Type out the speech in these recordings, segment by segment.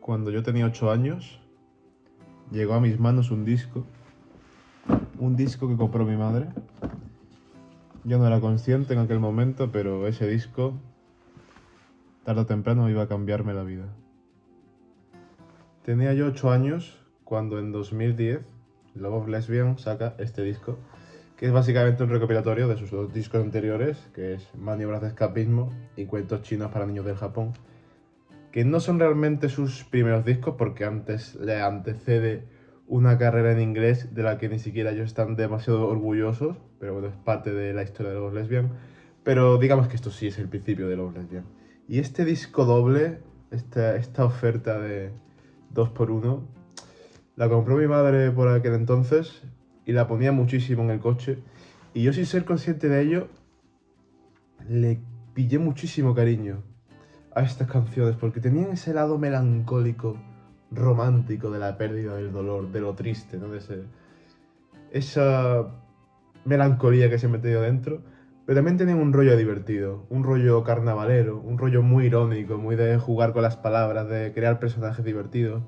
cuando yo tenía 8 años, llegó a mis manos un disco que compró mi madre. Yo no era consciente en aquel momento, pero ese disco, tarde o temprano, iba a cambiarme la vida. Tenía yo 8 años cuando en 2010 Love of Lesbian saca este disco, que es básicamente un recopilatorio de sus dos discos anteriores, que es Maniobras de escapismo y Cuentos chinos para niños del Japón, que no son realmente sus primeros discos porque antes le antecede una carrera en inglés de la que ni siquiera ellos están demasiado orgullosos, pero bueno, es parte de la historia de Love Lesbian. Pero digamos que esto sí es el principio de Love Lesbian. Y este disco doble, esta oferta de 2x1, la compró mi madre por aquel entonces y la ponía muchísimo en el coche. Y yo, sin ser consciente de ello, le pillé muchísimo cariño a estas canciones porque tenían ese lado melancólico, romántico de la pérdida, del dolor, de lo triste, ¿no? Esa melancolía que se me metido dentro, pero también tenían un rollo divertido, un rollo carnavalero, un rollo muy irónico, muy de jugar con las palabras, de crear personajes divertidos.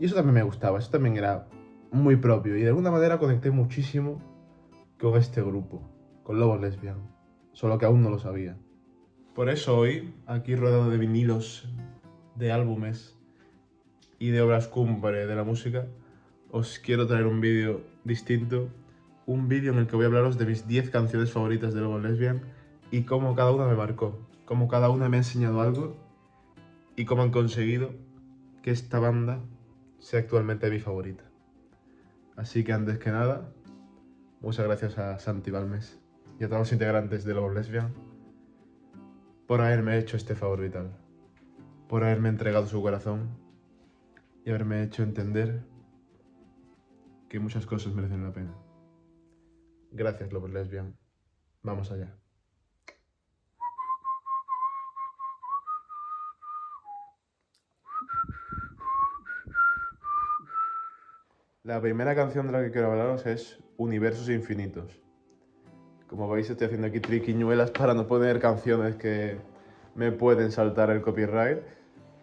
Y eso también me gustaba, eso también era muy propio y de alguna manera conecté muchísimo con este grupo, con Lobos Lesbian, solo que aún no lo sabía. Por eso hoy, aquí rodeado de vinilos, de álbumes y de obras cumbre de la música, os quiero traer un vídeo distinto, un vídeo en el que voy a hablaros de mis 10 canciones favoritas de Lobos Lesbian y cómo cada una me marcó, cómo cada una me ha enseñado algo y cómo han conseguido que esta banda sea actualmente mi favorita. Así que antes que nada, muchas gracias a Santi Balmes y a todos los integrantes de Lobos Lesbian por haberme hecho este favor vital, por haberme entregado su corazón y haberme hecho entender que muchas cosas merecen la pena. Gracias, Lobos Lesbian. Vamos allá. La primera canción de la que quiero hablaros es Universos Infinitos. Como veis, estoy haciendo aquí triquiñuelas para no poner canciones que me pueden saltar el copyright,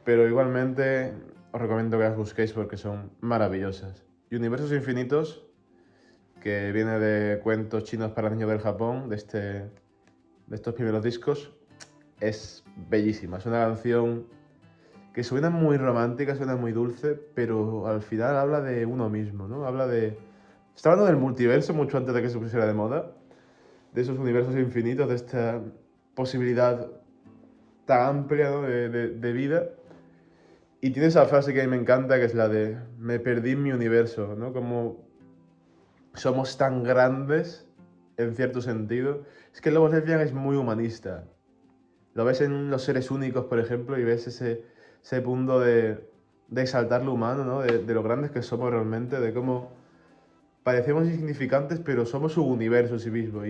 pero igualmente os recomiendo que las busquéis porque son maravillosas. Y Universos Infinitos, que viene de Cuentos chinos para niños del Japón, de estos primeros discos, es bellísima. Es una canción que suena muy romántica, suena muy dulce, pero al final habla de uno mismo, ¿no? Está hablando del multiverso mucho antes de que se pusiera de moda, de esos universos infinitos, de esta posibilidad tan amplia, ¿no? de vida. Y tiene esa frase que a mí me encanta, que es la de me perdí en mi universo, ¿no? Como somos tan grandes, en cierto sentido. Es que Lobos Lesbian es muy humanista. Lo ves en Los Seres Únicos, por ejemplo, y ves ese punto de exaltar lo humano, ¿no? De lo grandes que somos realmente, de cómo parecemos insignificantes, pero somos un universo en sí mismo.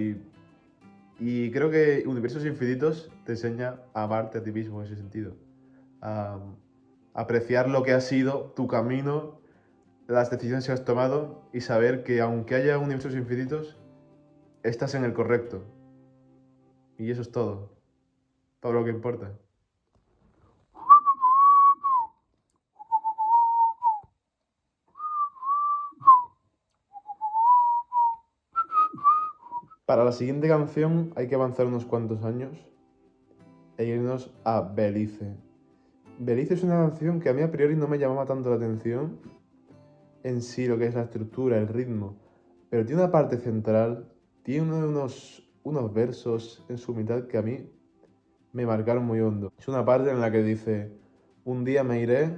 Y creo que Universos Infinitos te enseña a amarte a ti mismo en ese sentido. A apreciar lo que ha sido tu camino, las decisiones que has tomado y saber que aunque haya universos infinitos, estás en el correcto. Y eso es todo lo que importa. Para la siguiente canción hay que avanzar unos cuantos años e irnos a Belice. Belice es una canción que a mí a priori no me llamaba tanto la atención en sí, lo que es la estructura, el ritmo, pero tiene una parte central, tiene unos versos en su mitad que a mí me marcaron muy hondo. Es una parte en la que dice, un día me iré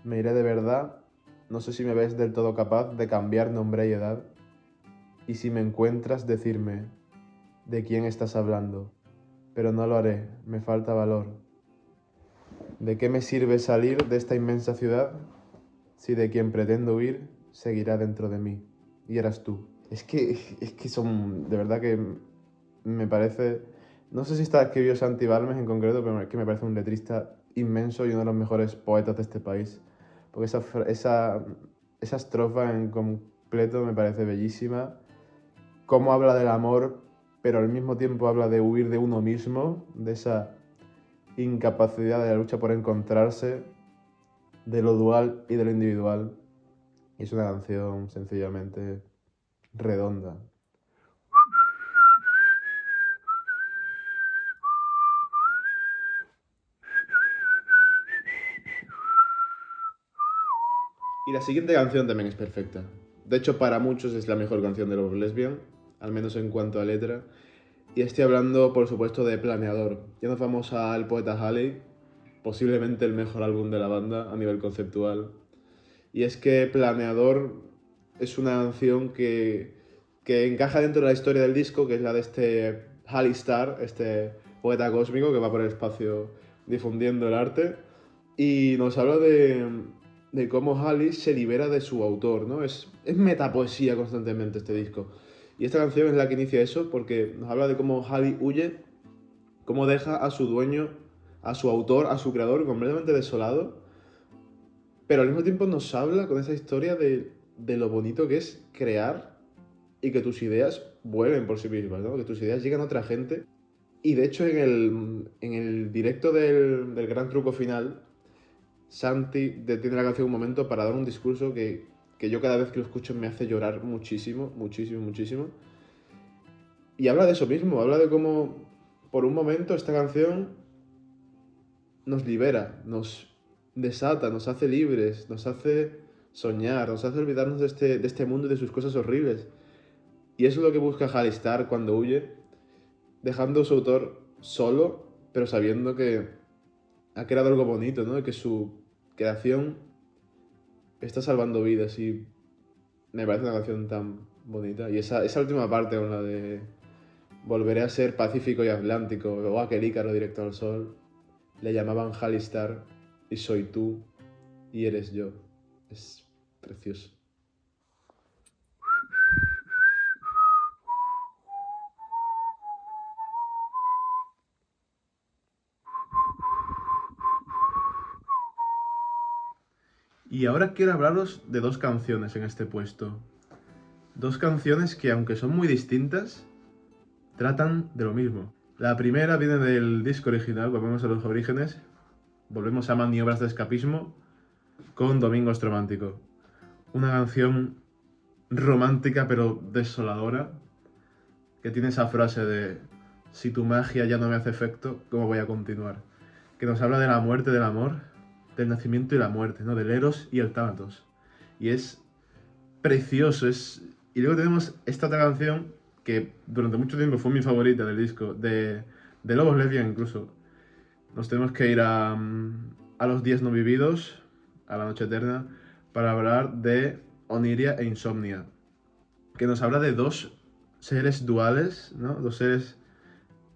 de verdad, no sé si me ves del todo capaz de cambiar nombre y edad, y si me encuentras decirme de quién estás hablando, pero no lo haré, me falta valor. ¿De qué me sirve salir de esta inmensa ciudad si de quien pretendo huir seguirá dentro de mí? Y eras tú. Es que son, de verdad que me parece, no sé si está escribió Santi Balmes en concreto, pero es que me parece un letrista inmenso y uno de los mejores poetas de este país. Porque esa estrofa en completo me parece bellísima. Cómo habla del amor, pero al mismo tiempo habla de huir de uno mismo, de esa incapacidad de la lucha por encontrarse de lo dual y de lo individual. Y es una canción sencillamente redonda. Y la siguiente canción también es perfecta. De hecho, para muchos es la mejor canción de Love Lesbian, al menos en cuanto a letra. Y estoy hablando, por supuesto, de Planeador. Ya nos vamos al Poeta Halley, posiblemente el mejor álbum de la banda a nivel conceptual. Y es que Planeador es una canción que encaja dentro de la historia del disco, que es la de este Halley Star, este poeta cósmico que va por el espacio difundiendo el arte. Y nos habla de cómo Halley se libera de su autor, ¿no? Es metapoesía constantemente este disco. Y esta canción es la que inicia eso, porque nos habla de cómo Halley huye, cómo deja a su dueño, a su autor, a su creador completamente desolado, pero al mismo tiempo nos habla con esa historia de lo bonito que es crear y que tus ideas vuelen por sí mismas, ¿no? Que tus ideas llegan a otra gente. Y de hecho en el directo del gran truco final, Santi detiene la canción un momento para dar un discurso que yo cada vez que lo escucho me hace llorar muchísimo, muchísimo, muchísimo. Y habla de eso mismo, habla de cómo por un momento esta canción nos libera, nos desata, nos hace libres, nos hace soñar, nos hace olvidarnos de este mundo y de sus cosas horribles. Y eso es lo que busca Halistar cuando huye, dejando a su autor solo, pero sabiendo que ha creado algo bonito, ¿no? Y que su creación está salvando vidas y me parece una canción tan bonita. Y esa última parte con la de volveré a ser pacífico y atlántico, o aquel Ícaro directo al sol, le llamaban Halistar y soy tú y eres yo. Es precioso. Y ahora quiero hablaros de dos canciones en este puesto. Dos canciones que, aunque son muy distintas, tratan de lo mismo. La primera viene del disco original, volvemos a los orígenes, volvemos a Maniobras de Escapismo, con Domingos Romántico. Una canción romántica pero desoladora, que tiene esa frase de si tu magia ya no me hace efecto, ¿cómo voy a continuar? Que nos habla de la muerte del amor, del nacimiento y la muerte, ¿no? Del Eros y el Tánatos. Y es precioso, Y luego tenemos esta otra canción que durante mucho tiempo fue mi favorita del disco, de Lobos Lesbian incluso. Nos tenemos que ir a los días no vividos, a la noche eterna, para hablar de Oniria e Insomnia, que nos habla de dos seres duales, ¿no? Dos seres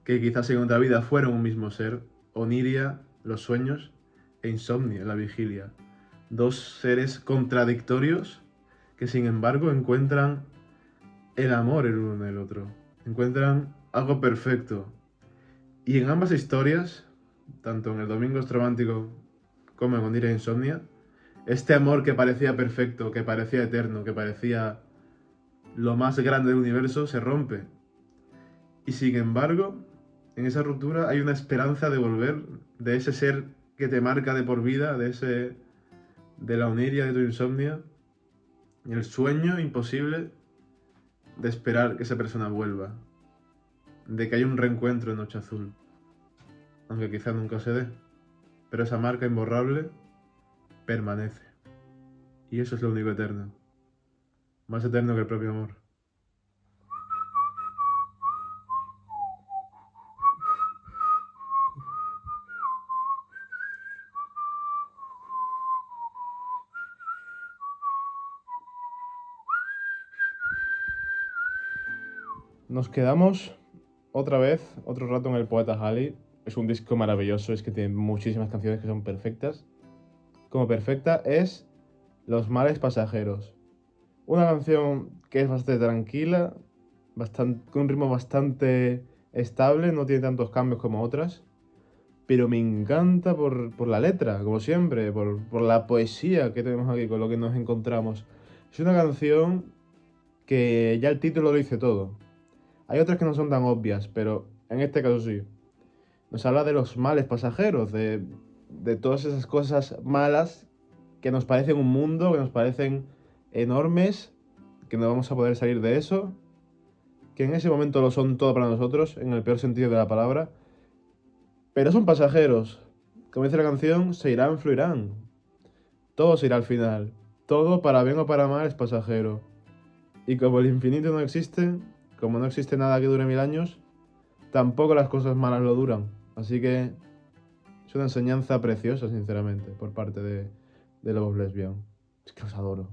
que quizás en otra vida fueron un mismo ser, Oniria, los sueños, e Insomnia, la vigilia. Dos seres contradictorios que sin embargo encuentran el amor el uno en el otro, encuentran algo perfecto. Y en ambas historias, tanto en el Domingos Romántico como en Oniria e Insomnia, este amor que parecía perfecto, que parecía eterno, que parecía lo más grande del universo, se rompe. Y sin embargo, en esa ruptura hay una esperanza de volver, de ese ser que te marca de por vida, de la Oniria, de tu insomnia, y el sueño imposible de esperar que esa persona vuelva, de que haya un reencuentro en Noche Azul, aunque quizá nunca se dé, pero esa marca imborrable permanece. Y eso es lo único eterno, más eterno que el propio amor. Nos quedamos otra vez, otro rato en el Poeta Halley. Es un disco maravilloso, es que tiene muchísimas canciones que son perfectas. Como perfecta es Los males pasajeros. Una canción que es bastante tranquila, con un ritmo bastante estable, no tiene tantos cambios como otras, pero me encanta por la letra, como siempre, por la poesía que tenemos aquí, con lo que nos encontramos. Es una canción que ya el título lo dice todo. Hay otras que no son tan obvias, pero en este caso sí. Nos habla de los males pasajeros, de todas esas cosas malas que nos parecen un mundo, que nos parecen enormes, que no vamos a poder salir de eso, que en ese momento lo son todo para nosotros, en el peor sentido de la palabra, pero son pasajeros. Como dice la canción, se irán, fluirán. Todo se irá al final. Todo, para bien o para mal, es pasajero. Y como el infinito no existe, como no existe nada que dure 1000 años, tampoco las cosas malas lo duran. Así que es una enseñanza preciosa, sinceramente, por parte de Lobos Lesbian. Es que os adoro.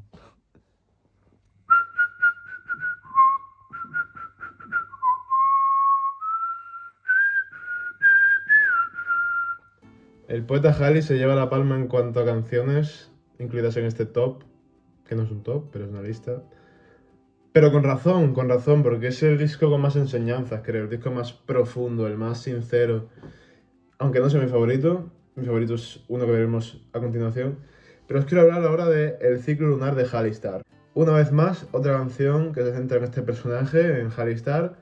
El poeta Halley se lleva la palma en cuanto a canciones incluidas en este top, que no es un top, pero es una lista. Pero con razón, porque es el disco con más enseñanzas, creo, el disco más profundo, el más sincero. Aunque no sea mi favorito es uno que veremos a continuación. Pero os quiero hablar ahora de El ciclo lunar de Hallystar. Una vez más, otra canción que se centra en este personaje, en Hallystar.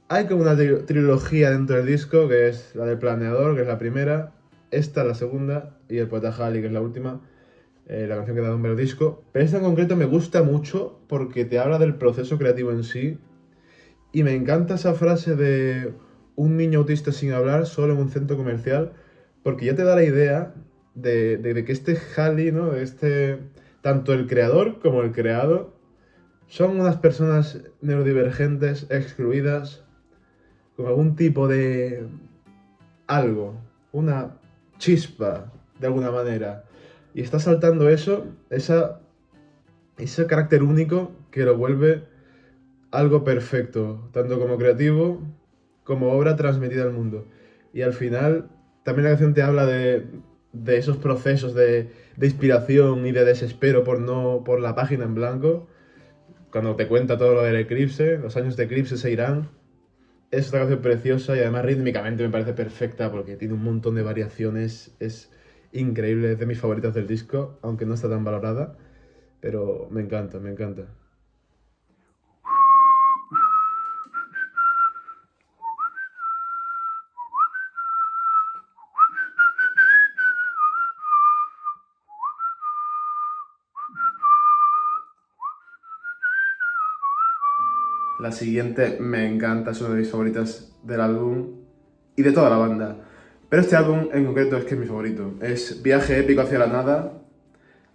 Hay como una trilogía dentro del disco, que es la del Planeador, que es la primera, esta la segunda, y El poeta Halley, que es la última. La canción que da nombre al disco. Pero esta en concreto me gusta mucho porque te habla del proceso creativo en sí. Y me encanta esa frase de un niño autista sin hablar solo en un centro comercial. Porque ya te da la idea de que este Halley, ¿no? Tanto el creador como el creado, son unas personas neurodivergentes, excluidas, con algún tipo de algo, una chispa, de alguna manera. Y está saltando eso, ese carácter único que lo vuelve algo perfecto, tanto como creativo como obra transmitida al mundo. Y al final, también la canción te habla de esos procesos de inspiración y de desespero por la página en blanco. Cuando te cuenta todo lo del eclipse, los años de eclipse se irán. Es una canción preciosa y además rítmicamente me parece perfecta porque tiene un montón de variaciones. Es increíble, es de mis favoritas del disco, aunque no está tan valorada. Pero me encanta, me encanta. La siguiente me encanta, es una de mis favoritas del álbum y de toda la banda. Pero este álbum en concreto es que es mi favorito. Es Viaje épico hacia la nada.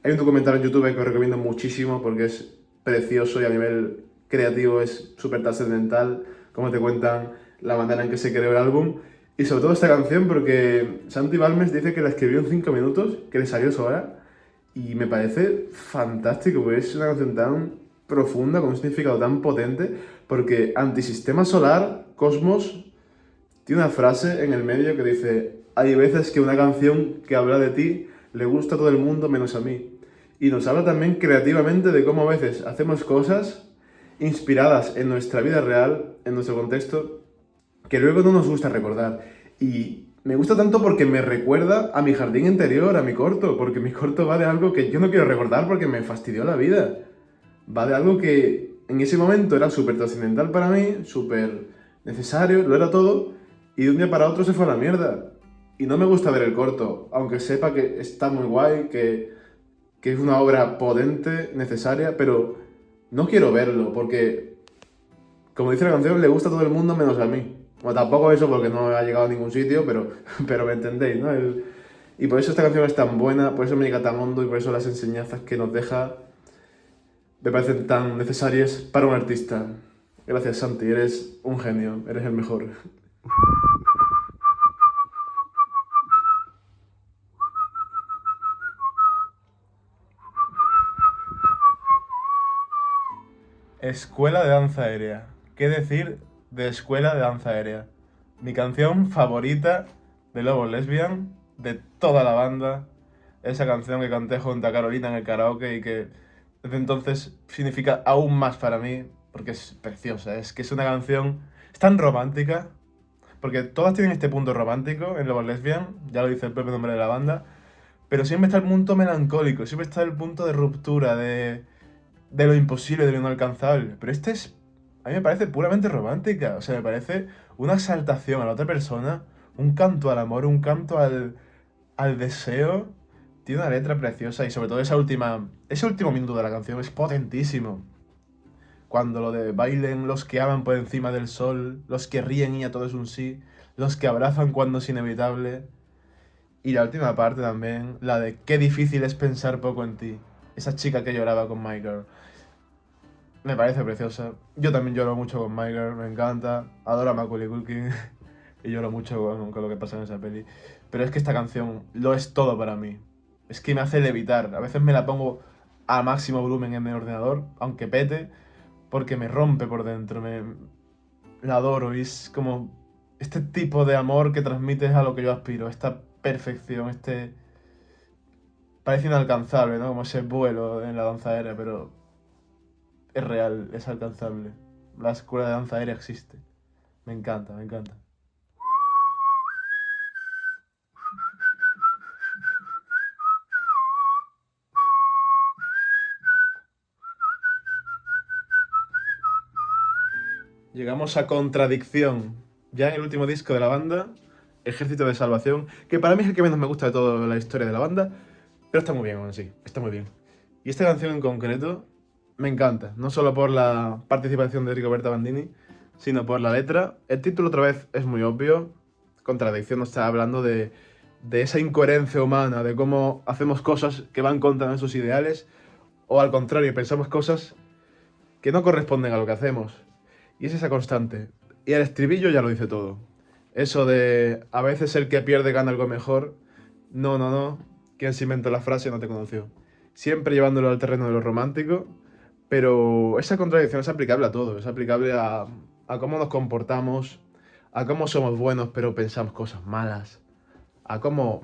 Hay un documental en YouTube que os recomiendo muchísimo porque es precioso y a nivel creativo es súper trascendental, como te cuentan la manera en que se creó el álbum. Y sobre todo esta canción porque Santi Balmes dice que la escribió en 5 minutos, que le salió sola. Y me parece fantástico, porque es una canción tan profunda, con un significado tan potente, porque Antisistema Solar, Cosmos, tiene una frase en el medio que dice: hay veces que una canción que habla de ti le gusta a todo el mundo menos a mí. Y nos habla también creativamente de cómo a veces hacemos cosas inspiradas en nuestra vida real, en nuestro contexto, que luego no nos gusta recordar. Y me gusta tanto porque me recuerda a mi jardín interior, a mi corto, porque mi corto va de algo que yo no quiero recordar porque me fastidió la vida. Va de algo que en ese momento era súper trascendental para mí, súper necesario, lo era todo, y de un día para otro se fue a la mierda. Y no me gusta ver el corto, aunque sepa que está muy guay, que es una obra potente, necesaria, pero no quiero verlo porque, como dice la canción, le gusta a todo el mundo menos a mí. Bueno, tampoco eso porque no ha llegado a ningún sitio, pero me entendéis, ¿no? Y por eso esta canción es tan buena, por eso me llega tan hondo y por eso las enseñanzas que nos deja me parecen tan necesarias para un artista. Gracias, Santi, eres un genio, eres el mejor. Escuela de danza aérea. ¿Qué decir de Escuela de danza aérea? Mi canción favorita de Lobos Lesbian, de toda la banda. Esa canción que canté junto a Carolina en el karaoke y que desde entonces significa aún más para mí, porque es preciosa. Es que es una canción, es tan romántica, porque todas tienen este punto romántico en Lobos Lesbian, ya lo dice el propio nombre de la banda, pero siempre está el punto melancólico, siempre está el punto de ruptura, de lo imposible, de lo inalcanzable. Pero a mí me parece puramente romántica. O sea, me parece una exaltación a la otra persona, un canto al amor, un canto al deseo. Tiene una letra preciosa y sobre todo ese último minuto de la canción es potentísimo. Cuando lo de bailen los que aman por encima del sol, los que ríen y a todo es un sí, los que abrazan cuando es inevitable. Y la última parte también, la de qué difícil es pensar poco en ti. Esa chica que lloraba con My Girl. Me parece preciosa. Yo también lloro mucho con My Girl, me encanta. Adoro a Macaulay Culkin y lloro mucho con lo que pasa en esa peli. Pero es que esta canción lo es todo para mí. Es que me hace levitar. A veces me la pongo a máximo volumen en mi ordenador, aunque pete, porque me rompe por dentro. La adoro y es como este tipo de amor que transmites a lo que yo aspiro. Esta perfección, parece inalcanzable, ¿no? Como ese vuelo en la danza aérea, pero es real, es alcanzable. La escuela de danza aérea existe. Me encanta, me encanta. Llegamos a Contradicción, ya en el último disco de la banda, Ejército de Salvación, que para mí es el que menos me gusta de toda la historia de la banda, pero está muy bien aún así, está muy bien. Y esta canción en concreto me encanta, no solo por la participación de Rigoberta Bandini, sino por la letra. El título otra vez es muy obvio, Contradicción nos está hablando de esa incoherencia humana, de cómo hacemos cosas que van contra nuestros ideales, o al contrario, pensamos cosas que no corresponden a lo que hacemos. Y es esa constante. Y el estribillo ya lo dice todo. Eso de a veces el que pierde gana algo mejor. No, no, no. Quien se inventó la frase no te conoció. Siempre llevándolo al terreno de lo romántico. Pero esa contradicción es aplicable a todo. Es aplicable a cómo nos comportamos. A cómo somos buenos pero pensamos cosas malas. A cómo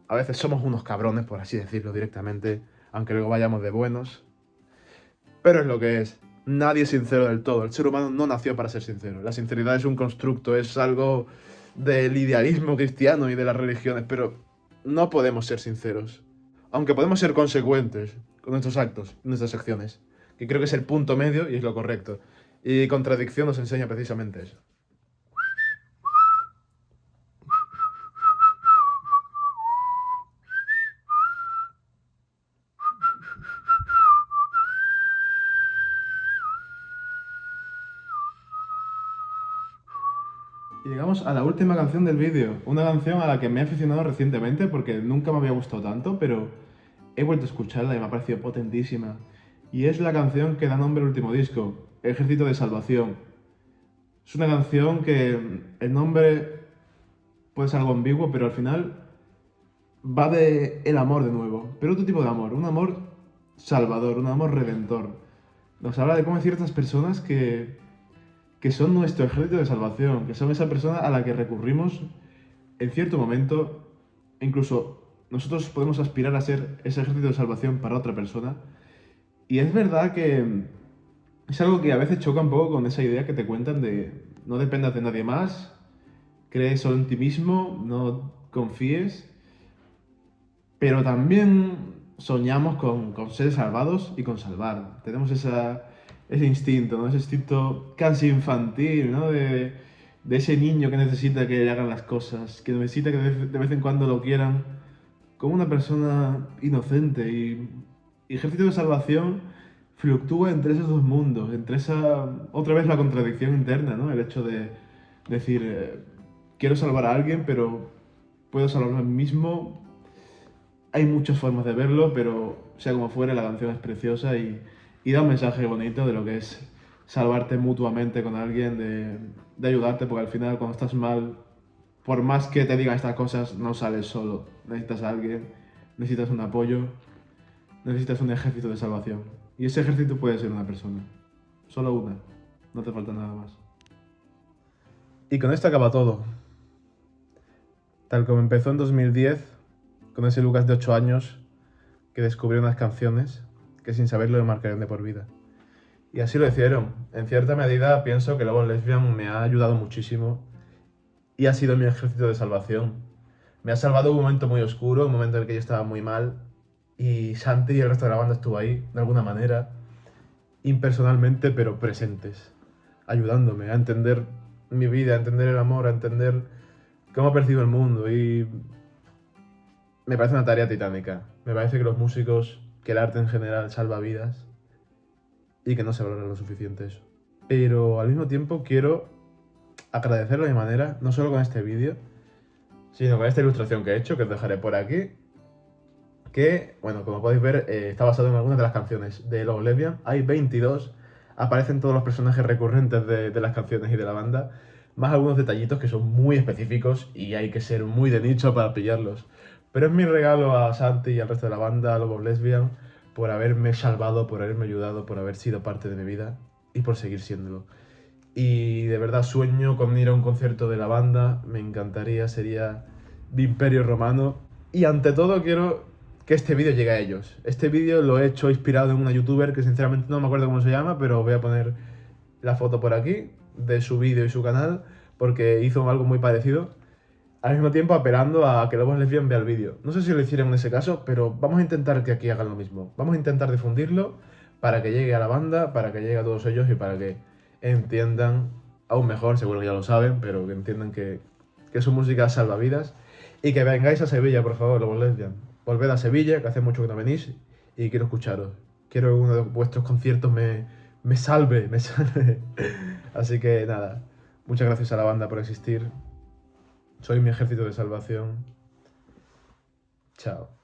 a veces somos unos cabrones, por así decirlo directamente. Aunque luego vayamos de buenos. Pero es lo que es. Nadie es sincero del todo. El ser humano no nació para ser sincero. La sinceridad es un constructo, es algo del idealismo cristiano y de las religiones, pero no podemos ser sinceros. Aunque podemos ser consecuentes con nuestros actos, nuestras acciones. Que creo que es el punto medio y es lo correcto. Y Contradicción nos enseña precisamente eso. Y llegamos a la última canción del vídeo, una canción a la que me he aficionado recientemente porque nunca me había gustado tanto, pero he vuelto a escucharla y me ha parecido potentísima. Y es la canción que da nombre al último disco, Ejército de Salvación. Es una canción que el nombre puede ser algo ambiguo, pero al final va de el amor de nuevo, pero otro tipo de amor, un amor salvador, un amor redentor. Nos habla de cómo hay ciertas personas que son nuestro ejército de salvación, que son esa persona a la que recurrimos en cierto momento, e incluso nosotros podemos aspirar a ser ese ejército de salvación para otra persona. Y es verdad que es algo que a veces choca un poco con esa idea que te cuentan de no dependas de nadie más, crees solo en ti mismo, no confíes, pero también soñamos con ser salvados y con salvar. Tenemos ese instinto, ¿no? Ese instinto casi infantil, ¿no? De ese niño que necesita que le hagan las cosas, que necesita que de vez en cuando lo quieran, como una persona inocente. Y Ejército de Salvación fluctúa entre esos dos mundos, entre otra vez la contradicción interna, ¿no? El hecho de decir, quiero salvar a alguien, pero puedo salvarme a mí mismo. Hay muchas formas de verlo, pero sea como fuere, la canción es preciosa y da un mensaje bonito de lo que es salvarte mutuamente con alguien, de ayudarte, porque al final cuando estás mal, por más que te digan estas cosas, no sales solo. Necesitas a alguien, necesitas un apoyo, necesitas un ejército de salvación. Y ese ejército puede ser una persona. Solo una. No te falta nada más. Y con esto acaba todo. Tal como empezó en 2010, con ese Lucas de 8 años que descubrió unas canciones que sin saberlo le marcarían de por vida. Y así lo hicieron. En cierta medida pienso que Love Lesbian me ha ayudado muchísimo y ha sido mi ejército de salvación. Me ha salvado un momento muy oscuro, un momento en el que yo estaba muy mal y Santi y el resto de la banda estuvo ahí, de alguna manera, impersonalmente pero presentes, ayudándome a entender mi vida, a entender el amor, a entender cómo percibo el mundo y me parece una tarea titánica. Me parece que los músicos, que el arte en general salva vidas y que no se valora lo suficiente eso. Pero al mismo tiempo quiero agradecerlo de mi manera, no solo con este vídeo, sino con esta ilustración que he hecho, que os dejaré por aquí, que, bueno, como podéis ver, está basado en algunas de las canciones de Love Lesbian. Hay 22, aparecen todos los personajes recurrentes de las canciones y de la banda, más algunos detallitos que son muy específicos y hay que ser muy de nicho para pillarlos. Pero es mi regalo a Santi y al resto de la banda, a Love Lesbian, por haberme salvado, por haberme ayudado, por haber sido parte de mi vida y por seguir siéndolo. Y de verdad sueño con ir a un concierto de la banda, me encantaría, sería de Imperio Romano. Y ante todo quiero que este vídeo llegue a ellos. Este vídeo lo he hecho inspirado en una youtuber que sinceramente no me acuerdo cómo se llama, pero voy a poner la foto por aquí de su vídeo y su canal, porque hizo algo muy parecido. Al mismo tiempo apelando a que Lobos Lesbian vea el vídeo. No sé si lo hicieron en ese caso, pero vamos a intentar que aquí hagan lo mismo. Vamos a intentar difundirlo para que llegue a la banda, para que llegue a todos ellos y para que entiendan, aún mejor, seguro que ya lo saben, pero que entiendan que su música salva vidas. Y que vengáis a Sevilla, por favor, Lobos Lesbian. Volved a Sevilla, que hace mucho que no venís, y quiero escucharos. Quiero que uno de vuestros conciertos me salve, me salve. Así que nada, muchas gracias a la banda por existir. Soy mi ejército de salvación. Chao.